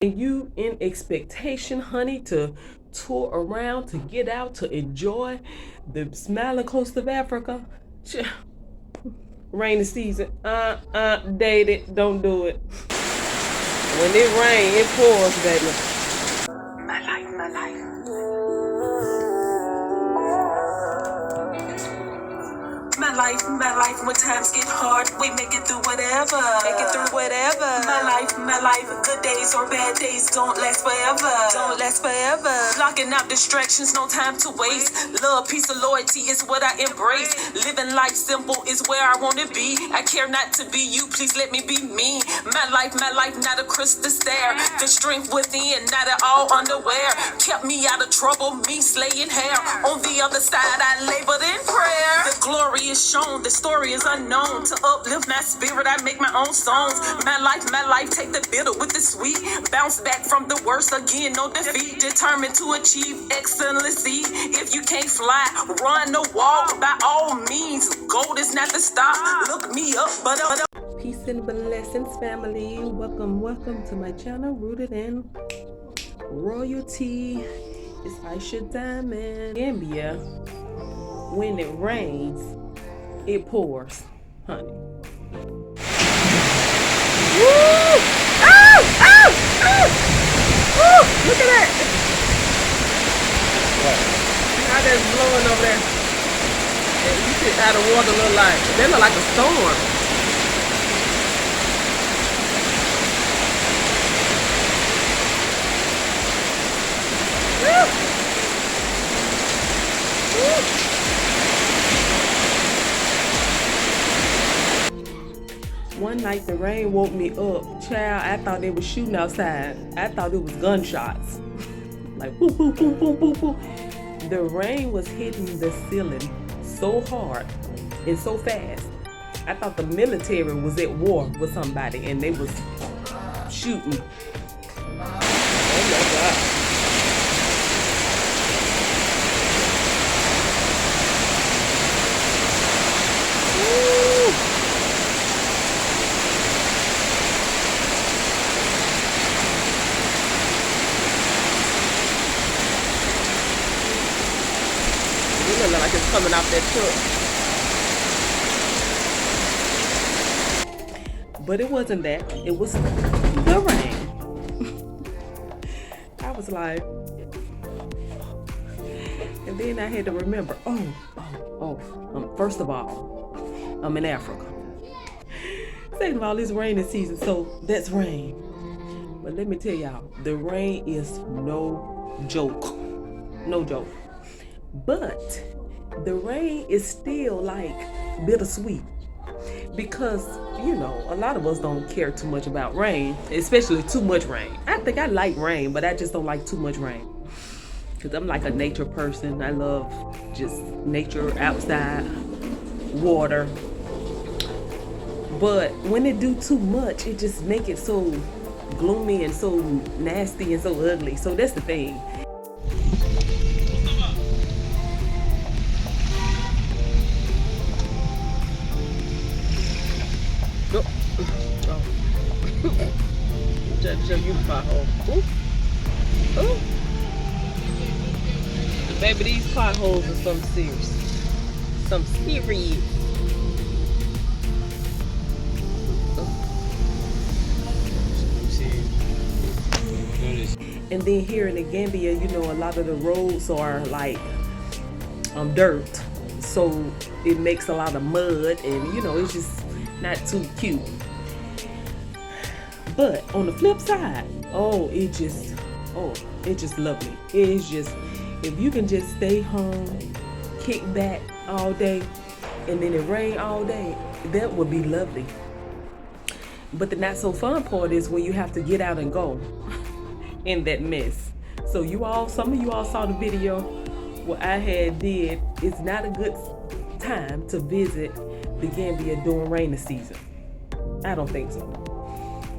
And you in expectation, honey, to tour around, to get out, to enjoy the smiling coast of Africa. Rainy season. Date it. Don't do it. When it rains, it pours, baby. My life, my life. My life, when times get hard, we make it through whatever. Make it through whatever. My life, good days or bad days don't last forever. Don't last forever. Blocking out distractions, no time to waste. Love, peace, and loyalty is what I embrace. Living life simple is where I want to be. I care not to be you, please let me be me. My life, not a crystal stare. The strength within, not at all underwear. Kept me out of trouble, me slaying hair. On the other side, I labored in prayer. The glory is shown, the story is unknown. To uplift my spirit, I make my own songs. My life, take the bitter with the sweet. Bounce back from the worst, again, no defeat. Determined to achieve excellency. If you can't fly, run or walk. By all means, gold is not the stop. Look me up, but Peace and blessings, family. Welcome to my channel, Rooted in Royalty. It's Aa-Isha Diamond. Gambia, when it rains, it pours, honey. Woo! Oh! Oh! Oh! Woo! Look at that! How that's blowing over there. And you sit out of water that look like a storm. One night the rain woke me up. Child, I thought they were shooting outside. I thought it was gunshots. Like boop, boop, boop, boop, boop, boop. The rain was hitting the ceiling so hard and so fast. I thought the military was at war with somebody and they was shooting. Oh my God. It look like it's coming off that truck. But it wasn't that. It was the rain. I was like, and then I had to remember, first of all, I'm in Africa. Second of all, it's raining season, so that's rain. But let me tell y'all, the rain is no joke. No joke. But the rain is still like bittersweet because, you know, a lot of us don't care too much about rain, especially too much rain. I think I like rain, but I just don't like too much rain because I'm like a nature person. I love just nature, outside, water. But when it do too much, it just make it so gloomy and so nasty and so ugly. So that's the thing. Just show you the pothole. Ooh. Ooh. Baby, these potholes are some serious. Some serious. And then here in the Gambia, you know, a lot of the roads are like dirt. So it makes a lot of mud and, you know, it's just not too cute. But on the flip side, it's just lovely. It's just, if you can just stay home, kick back all day, and then it rain all day, that would be lovely. But the not so fun part is when you have to get out and go in that mess. So some of you all saw the video what I had did. It's not a good time to visit the Gambia during rainy season. I don't think so.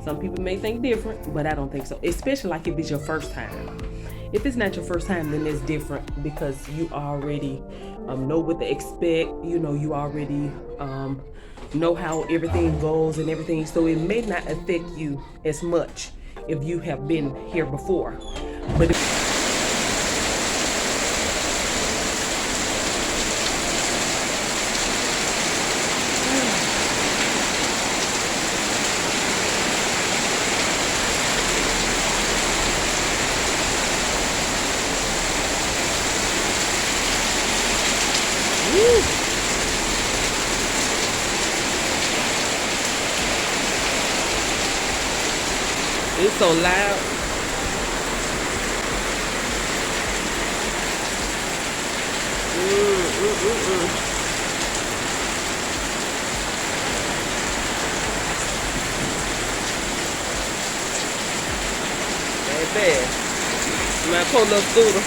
Some people may think different, but I don't think so. Especially like if it's your first time. If it's not your first time, then it's different because you already know what to expect. You know, you already know how everything goes and everything. So it may not affect you as much if you have been here before. But it's so loud. Bad. My poor little scooter.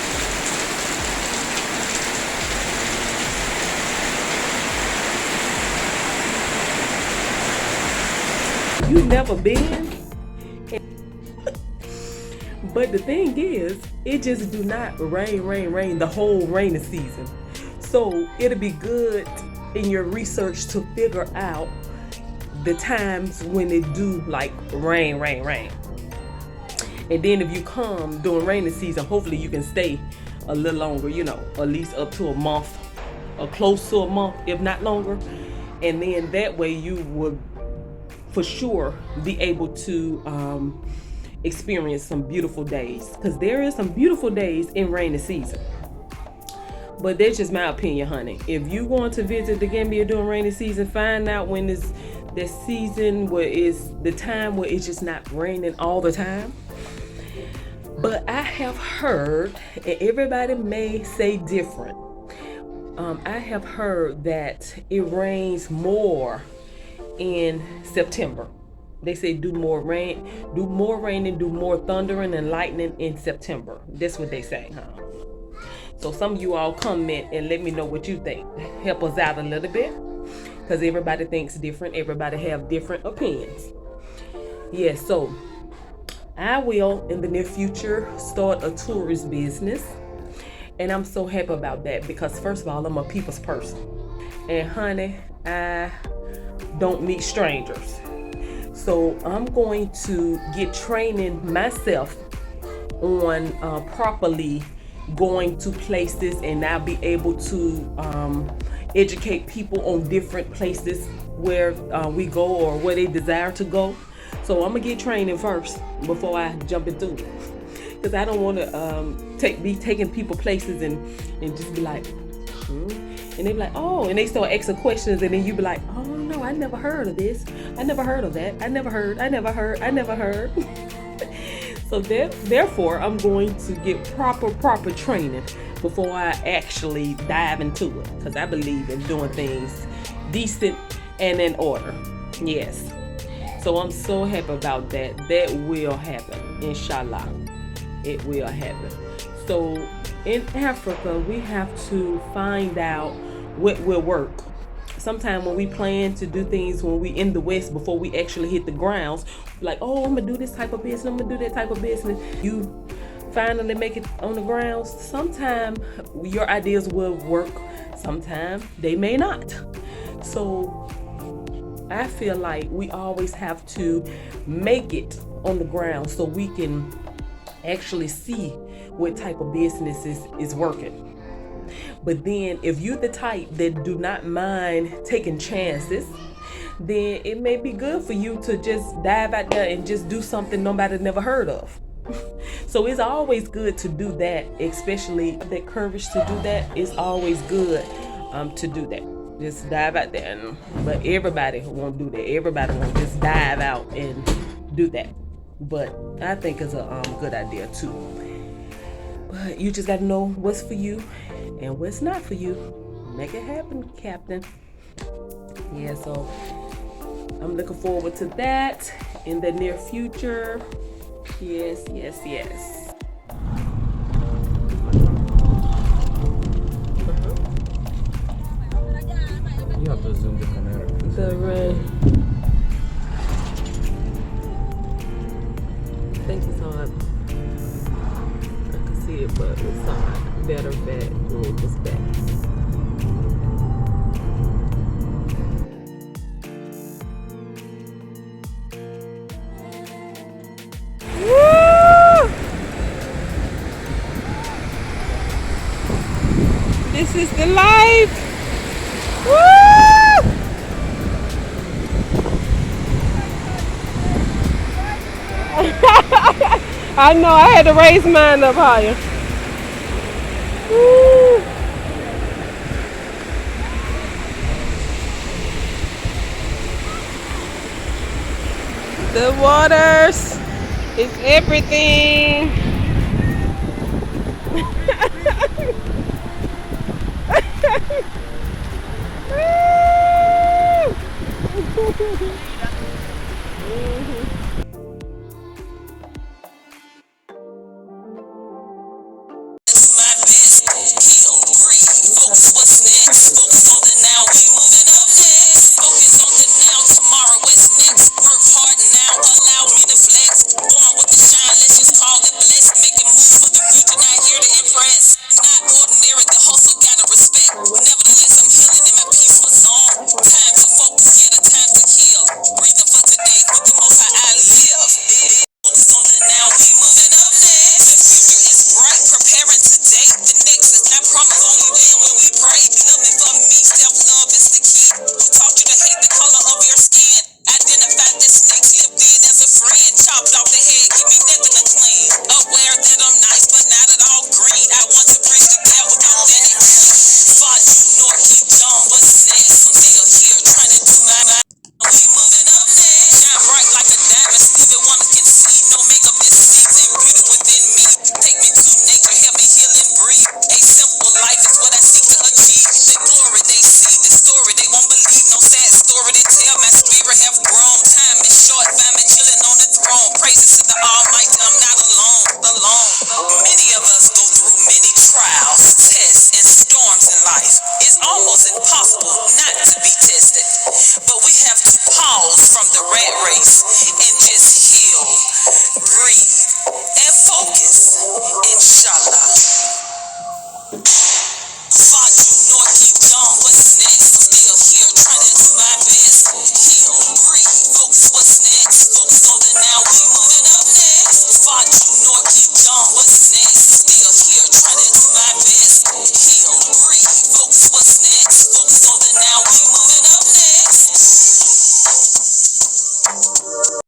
You never been? But the thing is, it just do not rain the whole rainy season. So it'll be good in your research to figure out the times when it do like rain. And then if you come during rainy season, hopefully you can stay a little longer, you know, at least up to a month or close to a month, if not longer. And then that way you would for sure be able to experience some beautiful days, because there is some beautiful days in rainy season. But that's just my opinion, honey. If you want to visit the Gambia during rainy season, find out when is the season where is the time where it's just not raining all the time. But I have heard, and everybody may say different, I have heard that it rains more in September. They say do more rain and do more thundering and lightning in September. That's what they say, huh? So some of you all comment and let me know what you think. Help us out a little bit, because everybody thinks different. Everybody have different opinions. Yes, so I will in the near future start a tourist business, and I'm so happy about that because first of all, I'm a people's person, and honey, I don't meet strangers. So I'm going to get training myself on properly going to places, and I'll be able to educate people on different places where we go or where they desire to go. So I'm gonna get training first before I jump into it, because I don't want to be taking people places and just be like, and they be like, oh, and they start asking questions, and then you be like, oh no, I never heard of this, I never heard of that, I never heard. So therefore, I'm going to get proper training before I actually dive into it, because I believe in doing things decent and in order. Yes. So I'm so happy about that. That will happen, inshallah. It will happen. So in Africa, we have to find out what will work. Sometimes when we plan to do things when we in the West, before we actually hit the grounds, like, oh, I'm gonna do this type of business, I'm gonna do that type of business. You finally make it on the grounds. Sometimes your ideas will work, sometimes they may not. So I feel like we always have to make it on the ground so we can actually see what type of business is working. But then if you're the type that do not mind taking chances, then it may be good for you to just dive out there and just do something nobody never heard of. So it's always good to do that, especially that courage to do that. It's always good to do that. Just dive out there. But everybody won't do that. Everybody won't just dive out and do that. But I think it's a good idea too. But you just got to know what's for you and what's not for you. Make it happen, Captain. Yeah, so I'm looking forward to that in the near future. Yes. You have to zoom the camera. The rain. I think it's on. I can see it, but it's on better back when it was back. Woo! This is the life. Woo! I know, I had to raise mine up higher. Woo! The waters is everything. My best, heal, breathe, focus what's next, focus on the now, we moving up next, focus on the now, tomorrow what's next, work hard now, allow me to flex, born with the shine, let's just call it blessed, making moves for the future, not here to impress, not ordinary, the hustle gotta respect, nevertheless I'm healing in my peaceful zone, time to focus, yeah the time to heal, breathing for today, with the most high I live, focus on the now, we moving up next, the future is bright, preparing today, the next is not promised, only when we pray, loving for me, self-love is the key, who taught you to hate the color of your skin, identify that snake slipped in as a friend, chopped off the head, give me nothing to clean, aware that I'm nice but not at all green, I want to bridge the gap with authentic, fought you, North King John, what's next, I'm still here, trying to do my we moving up next, shine bright like a diamond, stupid ones can see, no makeup is season, beauty within me, take me to nature, help me heal and breathe, a simple life is what I seek to achieve, the glory they see, the story they won't believe, no sad story to tell, my spirit have grown, time is short, find me chilling on the throne, praises to the Almighty, I'm not alone, many of us go through many trials, tests, and storms in life, it's almost impossible not to be tested, but we have to pause from the rat race and just heal, breathe, and focus. Inshallah. Fought you, North King John, what's next? I'm still here, trying to do my best. Heal, breathe, focus, what's next? Focus on the now, we moving up next. Fought you, North King John, what's next?